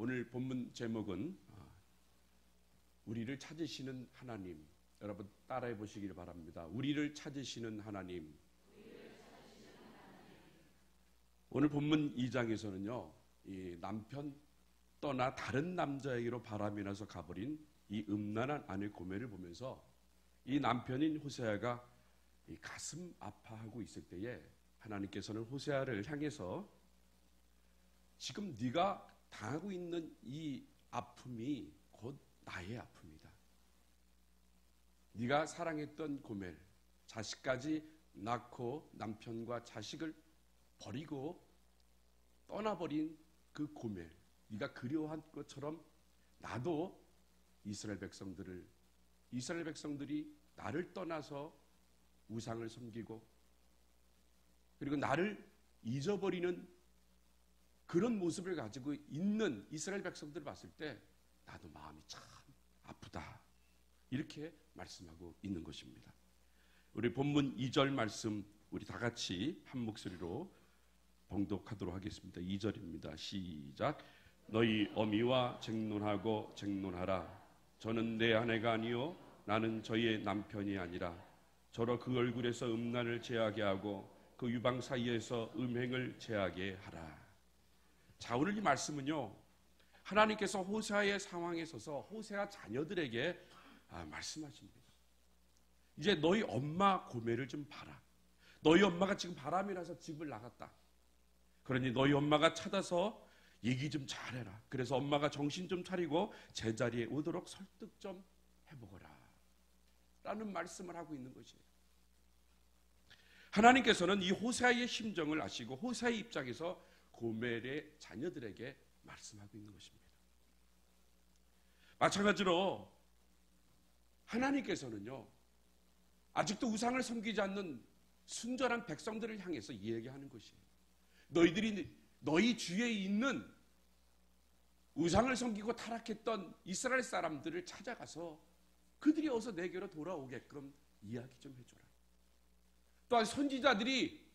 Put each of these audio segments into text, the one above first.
오늘 본문 제목은 우리를 찾으시는 하나님. 여러분 따라해 보시길 바랍니다. 우리를 찾으시는 하나님. 오늘 본문 2장에서는요, 이 남편 떠나 다른 남자에게로 바람이 나서 가버린 이 음란한 아내 고멜을 보면서 이 남편인 호세아가 이 가슴 아파하고 있을 때에 하나님께서는 호세아를 향해서 지금 네가 당하고 있는 이 아픔이 곧 나의 아픔이다. 네가 사랑했던 고멜, 자식까지 낳고 남편과 자식을 버리고 떠나버린 그 고멜, 네가 그리워한 것처럼 나도 이스라엘 백성들이 나를 떠나서 우상을 섬기고 그리고 나를 잊어버리는 그런 모습을 가지고 있는 이스라엘 백성들을 봤을 때 나도 마음이 참 아프다. 이렇게 말씀하고 있는 것입니다. 우리 본문 2절 말씀 우리 다 같이 한 목소리로 봉독하도록 하겠습니다. 2절입니다. 시작. 너희 어미와 쟁론하고 쟁론하라. 저는 내 아내가 아니요 나는 저희의 남편이 아니라 저로 그 얼굴에서 음란을 제하게 하고 그 유방 사이에서 음행을 제하게 하라. 자, 오늘 이 말씀은요, 하나님께서 호세아의 상황에 서서 호세아 자녀들에게 말씀하십니다. 이제 너희 엄마 고멜을 좀 봐라. 너희 엄마가 지금 바람이 나서 집을 나갔다. 그러니 너희 엄마가 찾아서 얘기 좀 잘해라. 그래서 엄마가 정신 좀 차리고 제자리에 오도록 설득 좀 해보거라. 라는 말씀을 하고 있는 것이에요. 하나님께서는 이 호세아의 심정을 아시고 호세아의 입장에서 고멜의 자녀들에게 말씀하고 있는 것입니다. 마찬가지로 하나님께서는요, 아직도 우상을 섬기지 않는 순전한 백성들을 향해서 이야기하는 것이에요. 너희들이 너희 주위에 있는 우상을 섬기고 타락했던 이스라엘 사람들을 찾아가서 그들이 어서 내게로 돌아오게끔 이야기 좀 해줘라. 또한 선지자들이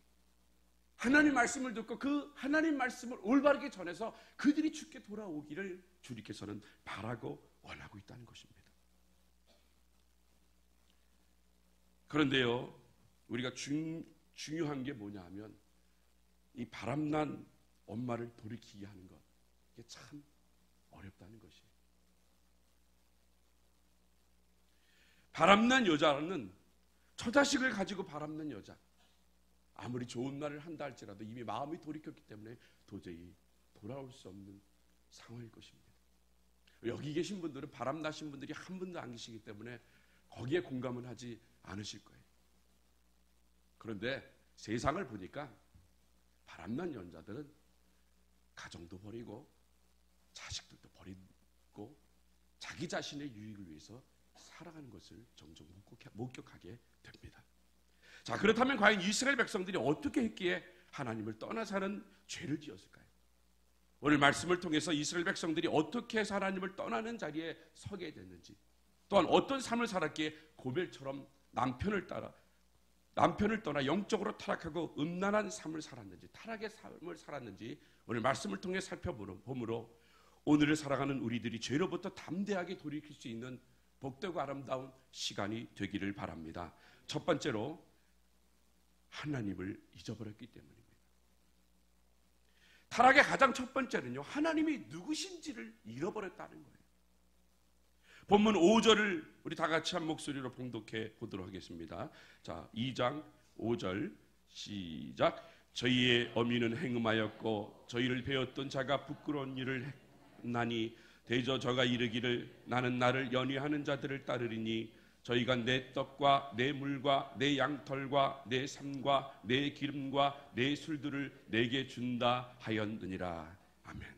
하나님 말씀을 듣고 그 하나님 말씀을 올바르게 전해서 그들이 주께 돌아오기를 주님께서는 바라고 원하고 있다는 것입니다. 그런데요, 우리가 중요한 게 뭐냐 하면 이 바람난 엄마를 돌이키게 하는 것, 이게 참 어렵다는 것이에요. 바람난 여자는 처자식을 가지고 바람난 여자, 아무리 좋은 말을 한다 할지라도 이미 마음이 돌이켰기 때문에 도저히 돌아올 수 없는 상황일 것입니다. 여기 계신 분들은 바람나신 분들이 한 분도 안 계시기 때문에 거기에 공감은 하지 않으실 거예요. 그런데 세상을 보니까 바람난 여자들은 가정도 버리고 자식들도 버리고 자기 자신의 유익을 위해서 살아가는 것을 종종 목격하게 됩니다. 자, 그렇다면 과연 이스라엘 백성들이 어떻게 했기에 하나님을 떠나 사는 죄를 지었을까요? 오늘 말씀을 통해서 이스라엘 백성들이 어떻게 해서 하나님을 떠나는 자리에 서게 됐는지, 또한 어떤 삶을 살았기에 고멜처럼 남편을 떠나 영적으로 타락하고 음란한 삶을 살았는지, 타락의 삶을 살았는지 오늘 말씀을 통해 살펴보므로 오늘을 살아가는 우리들이 죄로부터 담대하게 돌이킬 수 있는 복되고 아름다운 시간이 되기를 바랍니다. 첫 번째로 하나님을 잊어버렸기 때문입니다. 타락의 가장 첫 번째는요, 하나님이 누구신지를 잃어버렸다는 거예요. 본문 5절을 우리 다 같이 한 목소리로 봉독해 보도록 하겠습니다. 자, 2장 5절 시작. 저희의 어미는 행음하였고 저희를 배웠던 자가 부끄러운 일을 했나니 대저 저가 이르기를 나는 나를 연위하는 자들을 따르리니 저희가 내 떡과 내 물과 내 양털과 내 삶과 내 기름과 내 술들을 내게 준다 하였느니라. 아멘.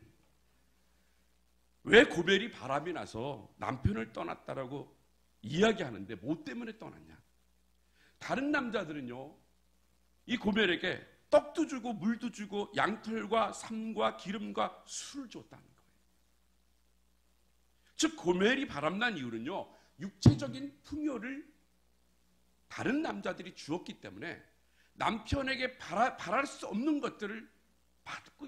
왜 고멜이 바람이 나서 남편을 떠났다라고 이야기하는데 뭐 때문에 떠났냐? 다른 남자들은요, 이 고멜에게 떡도 주고 물도 주고 양털과 삶과 기름과 술을 줬다는 거예요. 즉 고멜이 바람난 이유는요, 육체적인 풍요를 다른 남자들이 주었기 때문에 남편에게 바랄 수 없는 것들을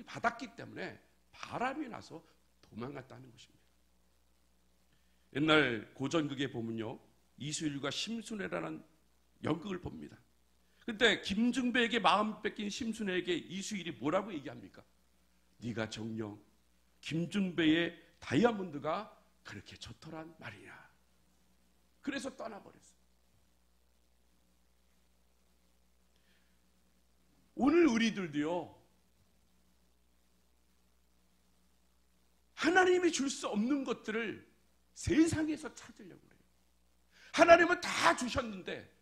받았기 때문에 바람이 나서 도망갔다는 것입니다. 옛날 고전극에 보면요, 이수일과 심순애라는 연극을 봅니다. 근데 김중배에게 마음 뺏긴 심순애에게 이수일이 뭐라고 얘기합니까? 네가 정녕 김중배의 다이아몬드가 그렇게 좋더란 말이야. 그래서 떠나버렸어. 오늘 우리들도요, 하나님이 줄 수 없는 것들을 세상에서 찾으려고 그래요. 하나님은 다 주셨는데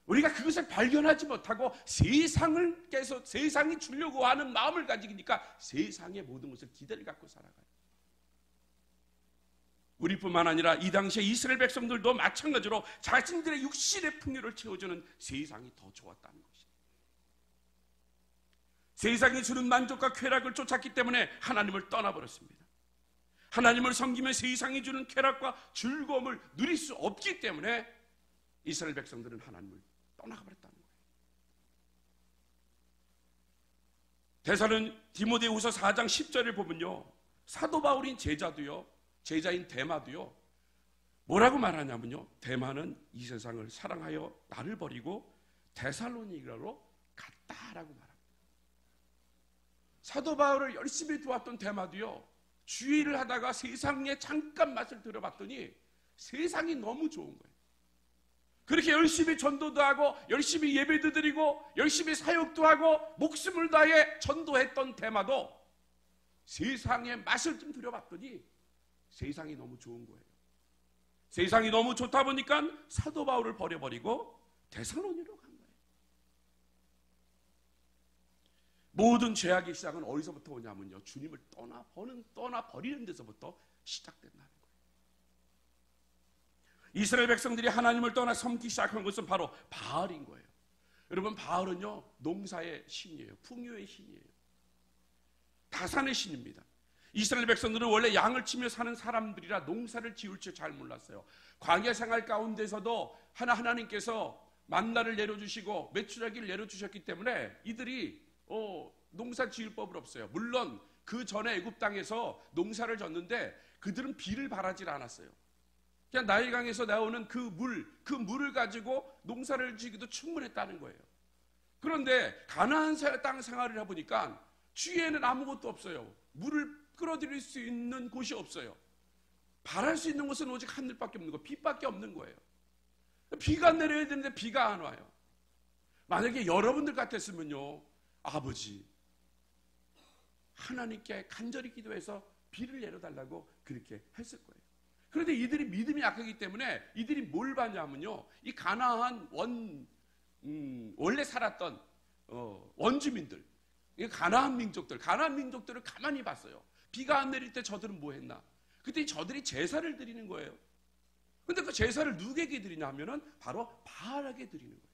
우리가 그것을 발견하지 못하고 세상이 주려고 하는 마음을 가지니까 세상의 모든 것을 기대를 갖고 살아가요. 우리뿐만 아니라 이 당시에 이스라엘 백성들도 마찬가지로 자신들의 육신의 풍요를 채워주는 세상이 더 좋았다는 것이에요. 세상이 주는 만족과 쾌락을 쫓았기 때문에 하나님을 떠나버렸습니다. 하나님을 섬기며 세상이 주는 쾌락과 즐거움을 누릴 수 없기 때문에 이스라엘 백성들은 하나님을 떠나가 버렸다는 거예요. 디모데후서 4장 10절을 보면요, 사도 바울인 제자인 데마도요, 뭐라고 말하냐면요, 데마는 이 세상을 사랑하여 나를 버리고 데살로니가로 갔다라고 말합니다. 사도 바울을 열심히 도왔던 데마도요, 주의를 하다가 세상에 잠깐 맛을 들어봤더니 세상이 너무 좋은 거예요. 그렇게 열심히 전도도 하고 열심히 예배도 드리고 열심히 사역도 하고 목숨을 다해 전도했던 데마도 세상의 맛을 좀 들여봤더니 세상이 너무 좋은 거예요. 세상이 너무 좋다 보니까 사도 바울을 버려버리고 데살로니가로 간 거예요. 모든 죄악의 시작은 어디서부터 오냐면요, 주님을 떠나버리는 데서부터 시작된다는 거예요. 이스라엘 백성들이 하나님을 떠나 섬기 시작한 것은 바로 바알인 거예요. 여러분, 바알은요, 농사의 신이에요. 풍요의 신이에요. 다산의 신입니다. 이스라엘 백성들은 원래 양을 치며 사는 사람들이라 농사를 지을 줄 잘 몰랐어요. 광야 생활 가운데서도 하나님께서 만나를 내려주시고 메추라기를 내려주셨기 때문에 이들이 농사 지을 법은 없어요. 물론 그 전에 애굽 땅에서 농사를 졌는데 그들은 비를 바라질 않았어요. 그냥 나일강에서 나오는 그 물을 가지고 농사를 지기도 충분했다는 거예요. 그런데 가나안 땅 생활을 해보니까 주위에는 아무것도 없어요. 물을 끌어들일 수 있는 곳이 없어요. 바랄 수 있는 곳은 오직 하늘밖에 없는 거, 빛밖에 없는 거예요. 비가 내려야 되는데 비가 안 와요. 만약에 여러분들 같았으면요, 아버지, 하나님께 간절히 기도해서 비를 내려달라고 그렇게 했을 거예요. 그런데 이들이 믿음이 약하기 때문에 이들이 뭘 봤냐면요, 이 가나안 원래 살았던 원주민들, 가나안 민족들을 가만히 봤어요. 비가 안 내릴 때 저들은 뭐 했나? 그때 저들이 제사를 드리는 거예요. 근데 그 제사를 누구에게 드리냐면은 바로 바알에게 드리는 거예요.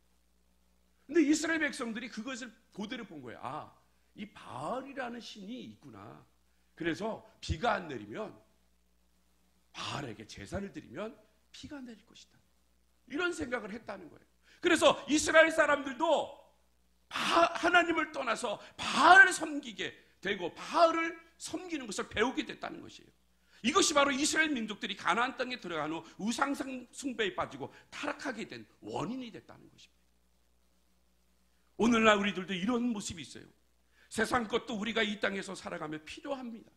근데 이스라엘 백성들이 그것을 그대로 본 거예요. 이 바알이라는 신이 있구나. 그래서 비가 안 내리면 바알에게 제사를 드리면 비가 내릴 것이다. 이런 생각을 했다는 거예요. 그래서 이스라엘 사람들도 하나님을 떠나서 바알을 섬기게 되고 바알을 섬기는 것을 배우게 됐다는 것이에요. 이것이 바로 이스라엘 민족들이 가나안 땅에 들어간 후 우상 숭배에 빠지고 타락하게 된 원인이 됐다는 것입니다. 오늘날 우리들도 이런 모습이 있어요. 세상 것도 우리가 이 땅에서 살아가며 필요합니다.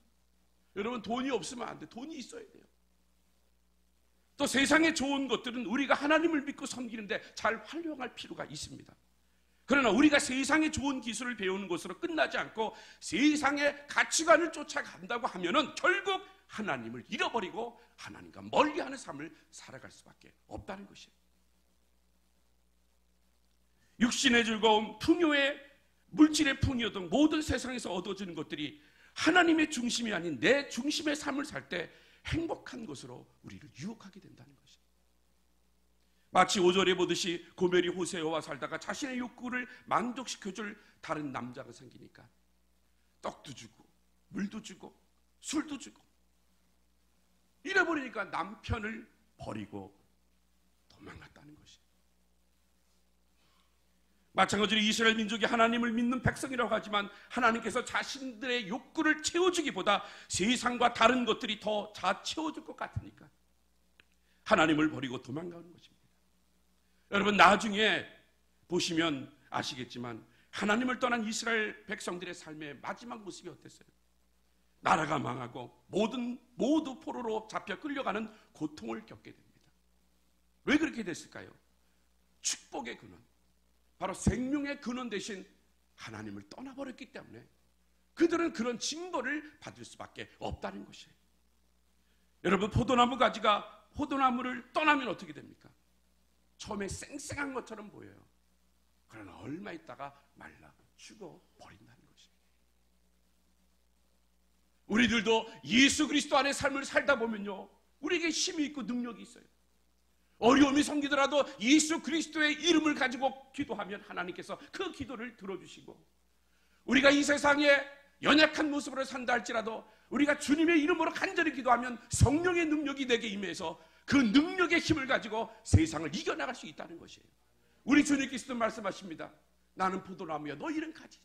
여러분, 돈이 없으면 안 돼. 돈이 있어야 돼요. 또 세상에 좋은 것들은 우리가 하나님을 믿고 섬기는데 잘 활용할 필요가 있습니다. 그러나 우리가 세상의 좋은 기술을 배우는 것으로 끝나지 않고 세상의 가치관을 쫓아간다고 하면은 결국 하나님을 잃어버리고 하나님과 멀리하는 삶을 살아갈 수밖에 없다는 것이에요. 육신의 즐거움, 풍요의 물질의 풍요 등 모든 세상에서 얻어지는 것들이 하나님의 중심이 아닌 내 중심의 삶을 살 때 행복한 것으로 우리를 유혹하게 된다는 것이에요. 마치 5절에 보듯이 고멜이 호세아와 살다가 자신의 욕구를 만족시켜줄 다른 남자가 생기니까 떡도 주고 물도 주고 술도 주고 이래버리니까 남편을 버리고 도망갔다는 것이에요. 마찬가지로 이스라엘 민족이 하나님을 믿는 백성이라고 하지만 하나님께서 자신들의 욕구를 채워주기보다 세상과 다른 것들이 더 잘 채워줄 것 같으니까 하나님을 버리고 도망가는 것입니다. 여러분, 나중에 보시면 아시겠지만 하나님을 떠난 이스라엘 백성들의 삶의 마지막 모습이 어땠어요? 나라가 망하고 모두 포로로 잡혀 끌려가는 고통을 겪게 됩니다. 왜 그렇게 됐을까요? 축복의 근원, 바로 생명의 근원 대신 하나님을 떠나버렸기 때문에 그들은 그런 징벌을 받을 수밖에 없다는 것이에요. 여러분, 포도나무 가지가 포도나무를 떠나면 어떻게 됩니까? 처음에 쌩쌩한 것처럼 보여요. 그러나 얼마 있다가 말라 죽어버린다는 것이에요. 우리들도 예수 그리스도 안에 삶을 살다 보면요, 우리에게 힘이 있고 능력이 있어요. 어려움이 생기더라도 예수 그리스도의 이름을 가지고 기도하면 하나님께서 그 기도를 들어주시고, 우리가 이 세상에 연약한 모습으로 산다 할지라도 우리가 주님의 이름으로 간절히 기도하면 성령의 능력이 내게 임해서 그 능력의 힘을 가지고 세상을 이겨나갈 수 있다는 것이에요. 우리 주님께서도 말씀하십니다. 나는 포도나무야, 너희는 가지.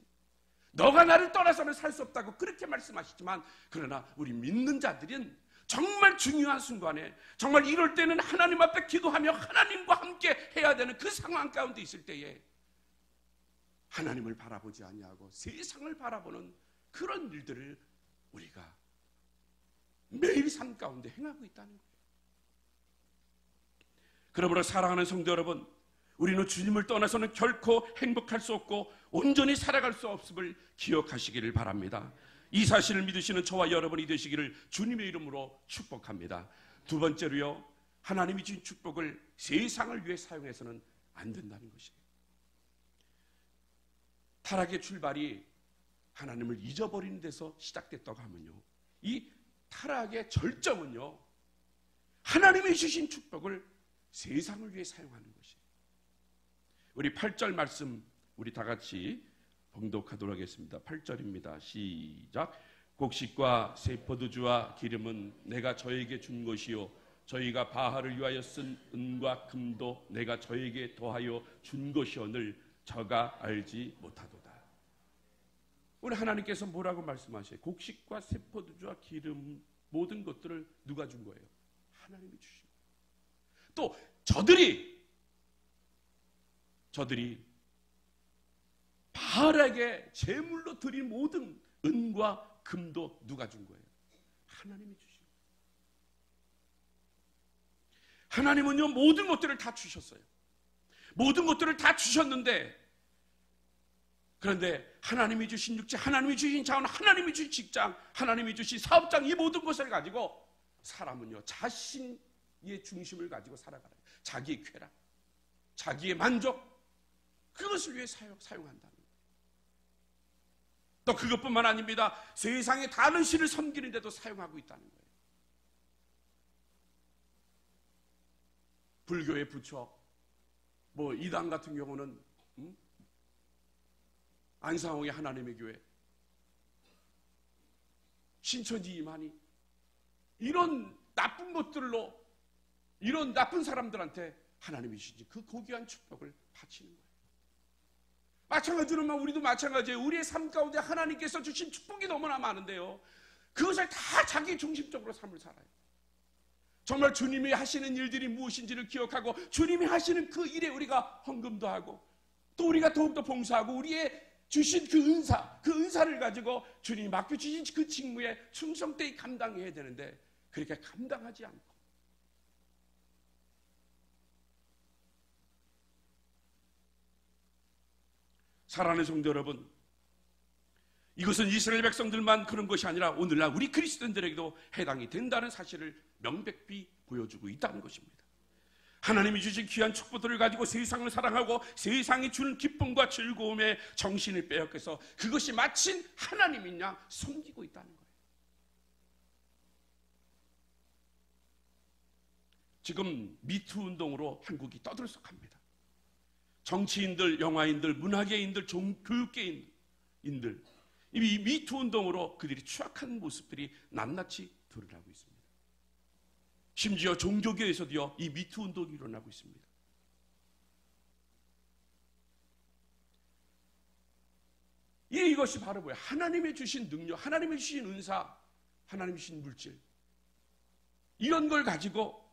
너가 나를 떠나서는 살 수 없다고 그렇게 말씀하시지만, 그러나 우리 믿는 자들은 정말 중요한 순간에, 정말 이럴 때는 하나님 앞에 기도하며 하나님과 함께 해야 되는 그 상황 가운데 있을 때에 하나님을 바라보지 아니하고 세상을 바라보는 그런 일들을 우리가 매일 삶 가운데 행하고 있다는 거예요. 그러므로 사랑하는 성도 여러분, 우리는 주님을 떠나서는 결코 행복할 수 없고 온전히 살아갈 수 없음을 기억하시기를 바랍니다. 이 사실을 믿으시는 저와 여러분이 되시기를 주님의 이름으로 축복합니다. 두 번째로요, 하나님이 주신 축복을 세상을 위해 사용해서는 안 된다는 것이에요. 타락의 출발이 하나님을 잊어버리는 데서 시작됐다고 하면요, 이 타락의 절정은요, 하나님이 주신 축복을 세상을 위해 사용하는 것이에요. 우리 8절 말씀 우리 다 같이 봉독하도록 하겠습니다. 8절입니다. 시작. 곡식과 새 포도주와 기름은 내가 저에게 준 것이요, 저희가 바알을 위하여 쓴 은과 금도 내가 저에게 더하여 준 것이오늘 저가 알지 못하도다. 우리 하나님께서 뭐라고 말씀하셔요? 곡식과 새 포도주와 기름, 모든 것들을 누가 준 거예요? 하나님이 주신 거예요. 또 저들이 바알에게 제물로 드린 모든 은과 금도 누가 준 거예요? 하나님이 주신 거예요. 하나님은요, 모든 것들을 다 주셨어요. 모든 것들을 다 주셨는데, 그런데 하나님이 주신 육체, 하나님이 주신 자원, 하나님이 주신 직장, 하나님이 주신 사업장, 이 모든 것을 가지고 사람은요, 자신의 중심을 가지고 살아가요. 자기의 쾌락, 자기의 만족, 그것을 위해 사용한다는 거예요. 또 그것뿐만 아닙니다. 세상의 다른 신을 섬기는데도 사용하고 있다는 거예요. 불교의 부처, 이단 같은 경우는 안상홍의 하나님의 교회, 신천지 이만희, 이런 나쁜 것들로, 이런 나쁜 사람들한테 하나님이 주신 그 고귀한 축복을 바치는 거예요. 마찬가지로 우리도 마찬가지예요. 우리의 삶 가운데 하나님께서 주신 축복이 너무나 많은데요, 그것을 다 자기 중심적으로 삶을 살아요. 정말 주님이 하시는 일들이 무엇인지를 기억하고 주님이 하시는 그 일에 우리가 헌금도 하고, 또 우리가 더욱더 봉사하고, 우리의 주신 그 은사를 가지고 주님이 맡겨주신 그 직무에 충성되이 감당해야 되는데, 그렇게 감당하지 않고 사랑하는 성도 여러분, 이것은 이스라엘 백성들만 그런 것이 아니라 오늘날 우리 그리스도인들에게도 해당이 된다는 사실을 명백히 보여주고 있다는 것입니다. 하나님이 주신 귀한 축복들을 가지고 세상을 사랑하고 세상이 주는 기쁨과 즐거움에 정신을 빼앗겨서 그것이 마침 하나님인 양 섬기고 있다는 거예요. 지금 미투 운동으로 한국이 떠들썩합니다. 정치인들, 영화인들, 문화계인들, 교육계인들, 이 미투 운동으로 그들이 추악한 모습들이 낱낱이 드러나고 있습니다. 심지어 종교계에서도요, 이 미투 운동이 일어나고 있습니다. 이것이 바로 뭐예요? 하나님의 주신 능력, 하나님의 주신 은사, 하나님의 주신 물질, 이런 걸 가지고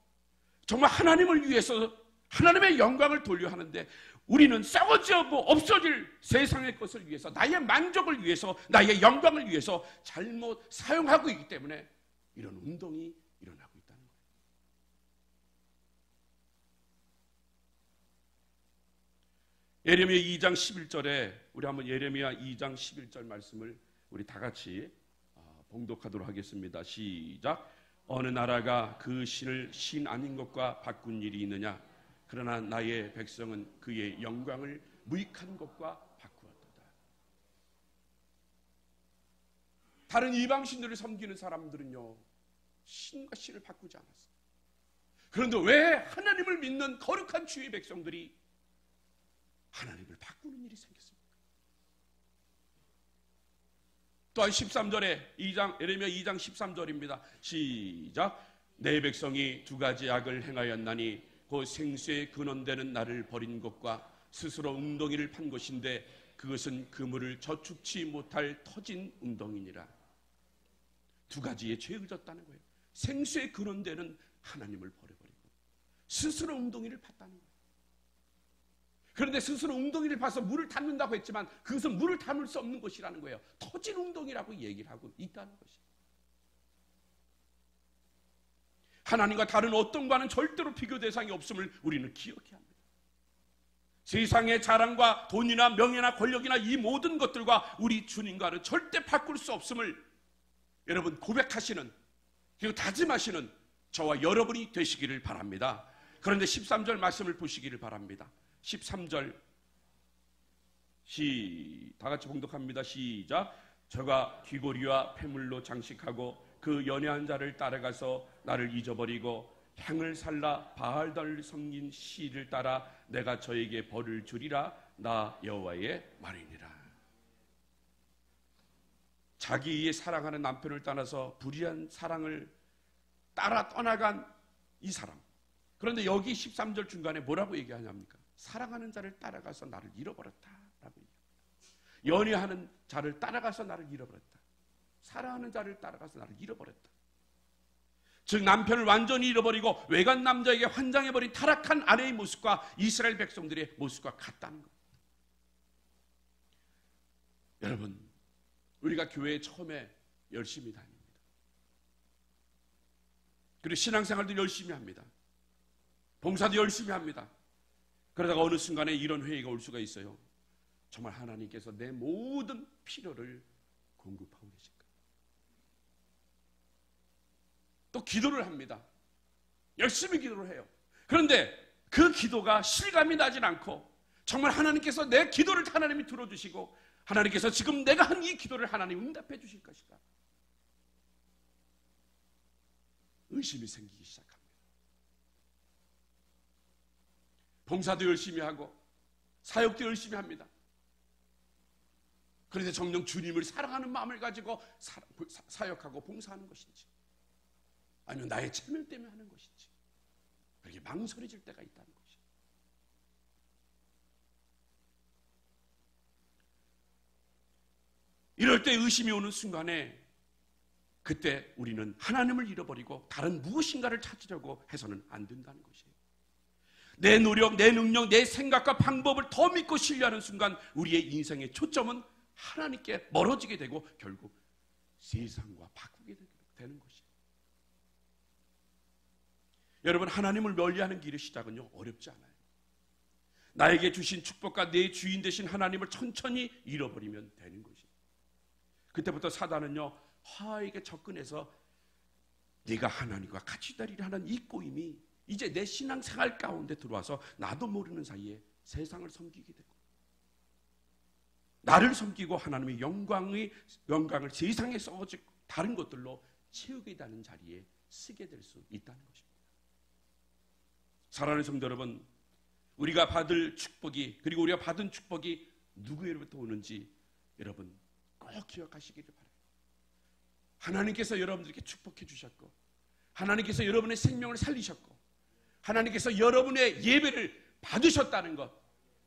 정말 하나님을 위해서 하나님의 영광을 돌려 하는데, 우리는 썩어져 없어질 세상의 것을 위해서, 나의 만족을 위해서, 나의 영광을 위해서 잘못 사용하고 있기 때문에 이런 운동이 일어나고 있다는 거예요. 예레미야 2장 11절에 우리 한번 예레미야 2장 11절 말씀을 우리 다 같이 봉독하도록 하겠습니다. 시작. 어느 나라가 그 신을 신 아닌 것과 바꾼 일이 있느냐? 그러나 나의 백성은 그의 영광을 무익한 것과 바꾸었도다. 다른 이방신들을 섬기는 사람들은요, 신과 신을 바꾸지 않았어요. 그런데 왜 하나님을 믿는 거룩한 주의 백성들이 하나님을 바꾸는 일이 생겼습니까? 또한 13절에 예레미야 2장 13절입니다. 시작. 내 백성이 두 가지 악을 행하였나니 그 생수의 근원되는 나를 버린 것과 스스로 웅덩이를 판 것인데 그것은 그물을 저축치 못할 터진 웅덩이니라. 두 가지의 죄를 졌다는 거예요. 생수의 근원되는 하나님을 버려버리고 스스로 웅덩이를 팠다는 거예요. 그런데 스스로 웅덩이를 파서 물을 담는다고 했지만 그것은 물을 담을 수 없는 것이라는 거예요. 터진 웅덩이라고 얘기를 하고 있다는 것이에요. 하나님과 다른 어떤 과는 절대로 비교 대상이 없음을 우리는 기억해야 합니다. 세상의 자랑과 돈이나 명예나 권력이나 이 모든 것들과 우리 주님과는 절대 바꿀 수 없음을 여러분 고백하시는, 그리고 다짐하시는 저와 여러분이 되시기를 바랍니다. 그런데 13절 말씀을 보시기를 바랍니다. 13절 다 같이 봉독합니다. 시작. 저가 귀고리와 폐물로 장식하고 그 연애한 자를 따라가서 나를 잊어버리고 향을 살라 바알들을 섬긴 시를 따라 내가 저에게 벌을 주리라. 나 여호와의 말이니라. 자기의 사랑하는 남편을 떠나서 불의한 사랑을 따라 떠나간 이 사람. 그런데 여기 13절 중간에 뭐라고 얘기하냐입니까? 사랑하는 자를 따라가서 나를 잃어버렸다라고 얘기합니다. 연애하는 자를 따라가서 나를 잃어버렸다. 사랑하는 자를 따라가서 나를 잃어버렸다. 즉 남편을 완전히 잃어버리고 외간 남자에게 환장해버린 타락한 아내의 모습과 이스라엘 백성들의 모습과 같다는 것. 여러분, 우리가 교회에 처음에 열심히 다닙니다. 그리고 신앙생활도 열심히 합니다. 봉사도 열심히 합니다. 그러다가 어느 순간에 이런 회의가 올 수가 있어요. 정말 하나님께서 내 모든 필요를 공급하고 계실까? 또 기도를 합니다. 열심히 기도를 해요. 그런데 그 기도가 실감이 나진 않고 정말 하나님께서 내 기도를 하나님이 들어주시고 하나님께서 지금 내가 한 이 기도를 하나님 응답해 주실 것이다. 의심이 생기기 시작합니다. 봉사도 열심히 하고 사역도 열심히 합니다. 그런데 정녕 주님을 사랑하는 마음을 가지고 사역하고 봉사하는 것인지 아니면 나의 체면 때문에 하는 것인지 그렇게 망설여질 때가 있다는 것이죠. 이럴 때 의심이 오는 순간에 그때 우리는 하나님을 잃어버리고 다른 무엇인가를 찾으려고 해서는 안 된다는 것이에요. 내 노력, 내 능력, 내 생각과 방법을 더 믿고 신뢰하는 순간 우리의 인생의 초점은 하나님께 멀어지게 되고 결국 세상과 바꾸게 되는 것이에요. 여러분, 하나님을 멀리하는 길의 시작은요 어렵지 않아요. 나에게 주신 축복과 내 주인 되신 하나님을 천천히 잃어버리면 되는 것이에요. 그때부터 사단은요 화에게 접근해서 네가 하나님과 같이 다리를 하는 이 꼬임이 이제 내 신앙생활 가운데 들어와서 나도 모르는 사이에 세상을 섬기게 되고 나를 섬기고 하나님의 영광을 세상에 썩어지고 다른 것들로 채우게 되는 자리에 쓰게 될 수 있다는 것입니다. 사랑하는 성도 여러분, 우리가 받을 축복이 그리고 우리가 받은 축복이 누구에게부터 오는지 여러분 꼭 기억하시기를 바랍니다. 하나님께서 여러분들에게 축복해 주셨고 하나님께서 여러분의 생명을 살리셨고 하나님께서 여러분의 예배를 받으셨다는 것,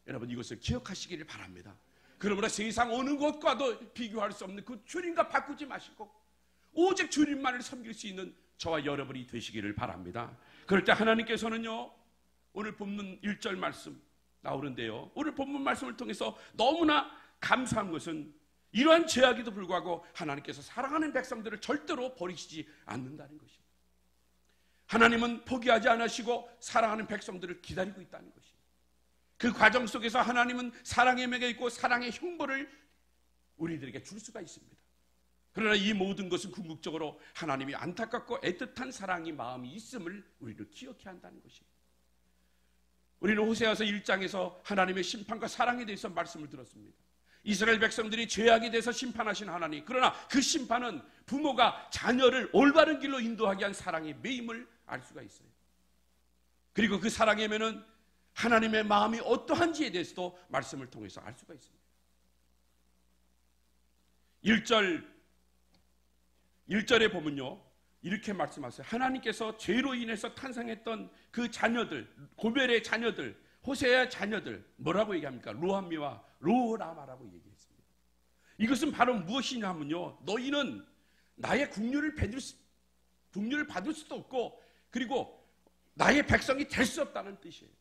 여러분 이것을 기억하시기를 바랍니다. 그러므로 세상 어느 것과도 비교할 수 없는 그 주님과 바꾸지 마시고 오직 주님만을 섬길 수 있는 저와 여러분이 되시기를 바랍니다. 그럴 때 하나님께서는요, 오늘 본문 1절 말씀 나오는데요, 오늘 본문 말씀을 통해서 너무나 감사한 것은 이러한 죄악에도 불구하고 하나님께서 사랑하는 백성들을 절대로 버리시지 않는다는 것입니다. 하나님은 포기하지 않으시고 사랑하는 백성들을 기다리고 있다는 것입니다. 그 과정 속에서 하나님은 사랑의 맥에 있고 사랑의 형벌을 우리들에게 줄 수가 있습니다. 그러나 이 모든 것은 궁극적으로 하나님이 안타깝고 애틋한 사랑이 마음이 있음을 우리는 기억해야 한다는 것입니다. 우리는 호세아서 1장에서 하나님의 심판과 사랑에 대해서 말씀을 들었습니다. 이스라엘 백성들이 죄악에 대해서 심판하신 하나님, 그러나 그 심판은 부모가 자녀를 올바른 길로 인도하기 위한 사랑의 매임을 알 수가 있어요. 그리고 그 사랑의 매는 하나님의 마음이 어떠한지에 대해서도 말씀을 통해서 알 수가 있습니다. 1절에 보면요, 이렇게 말씀하세요. 하나님께서 죄로 인해서 탄생했던 그 자녀들, 고멜의 자녀들, 호세아의 자녀들, 뭐라고 얘기합니까? 로함미와 로라마라고 얘기했습니다. 이것은 바로 무엇이냐면요, 너희는 나의 국류를 받을 수도 없고, 그리고 나의 백성이 될 수 없다는 뜻이에요.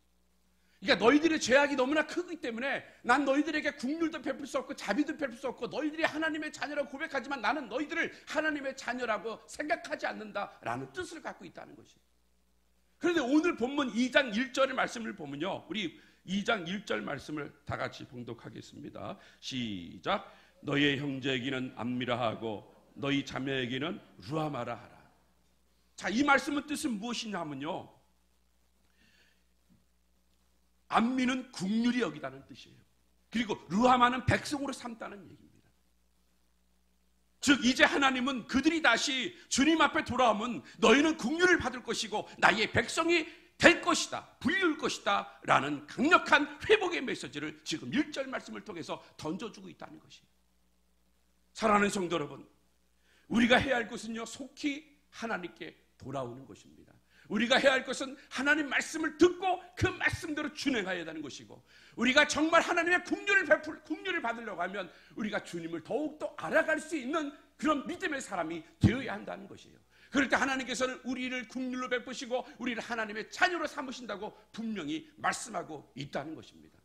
그러니까 너희들의 죄악이 너무나 크기 때문에 난 너희들에게 국률도 베풀 수 없고 자비도 베풀 수 없고, 너희들이 하나님의 자녀라고 고백하지만 나는 너희들을 하나님의 자녀라고 생각하지 않는다라는 뜻을 갖고 있다는 것이에요. 그런데 오늘 본문 2장 1절의 말씀을 보면요, 우리 2장 1절 말씀을 다 같이 봉독하겠습니다. 시작. 너희의 형제에게는 암미라 하고 너희 자매에게는 루아마라 하라. 자, 이 말씀의 뜻은 무엇이냐 하면요, 암미는 국률이 여기다는 뜻이에요. 그리고 루아마는 백성으로 삼다는 얘기입니다. 즉 이제 하나님은 그들이 다시 주님 앞에 돌아오면 너희는 국률을 받을 것이고 나의 백성이 될 것이다, 불릴 것이다 라는 강력한 회복의 메시지를 지금 1절 말씀을 통해서 던져주고 있다는 것이에요. 사랑하는 성도 여러분, 우리가 해야 할 것은요, 속히 하나님께 돌아오는 것입니다. 우리가 해야 할 것은 하나님 말씀을 듣고 그 말씀대로 준행해야 되는 것이고, 우리가 정말 하나님의 국률을 받으려고 하면 우리가 주님을 더욱더 알아갈 수 있는 그런 믿음의 사람이 되어야 한다는 것이에요. 그럴 때 하나님께서는 우리를 국률로 베푸시고 우리를 하나님의 자녀로 삼으신다고 분명히 말씀하고 있다는 것입니다.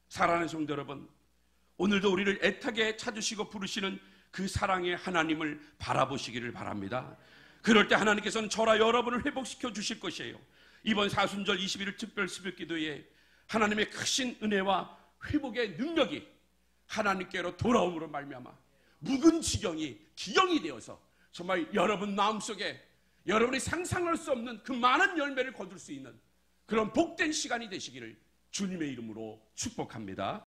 사랑하는 성도 여러분, 오늘도 우리를 애타게 찾으시고 부르시는 그 사랑의 하나님을 바라보시기를 바랍니다. 그럴 때 하나님께서는 저와 여러분을 회복시켜 주실 것이에요. 이번 사순절 21일 특별 새벽기도에 하나님의 크신 은혜와 회복의 능력이 하나님께로 돌아옴으로 말미암아 묵은 지경이 기경이 되어서 정말 여러분 마음속에 여러분이 상상할 수 없는 그 많은 열매를 거둘 수 있는 그런 복된 시간이 되시기를 주님의 이름으로 축복합니다.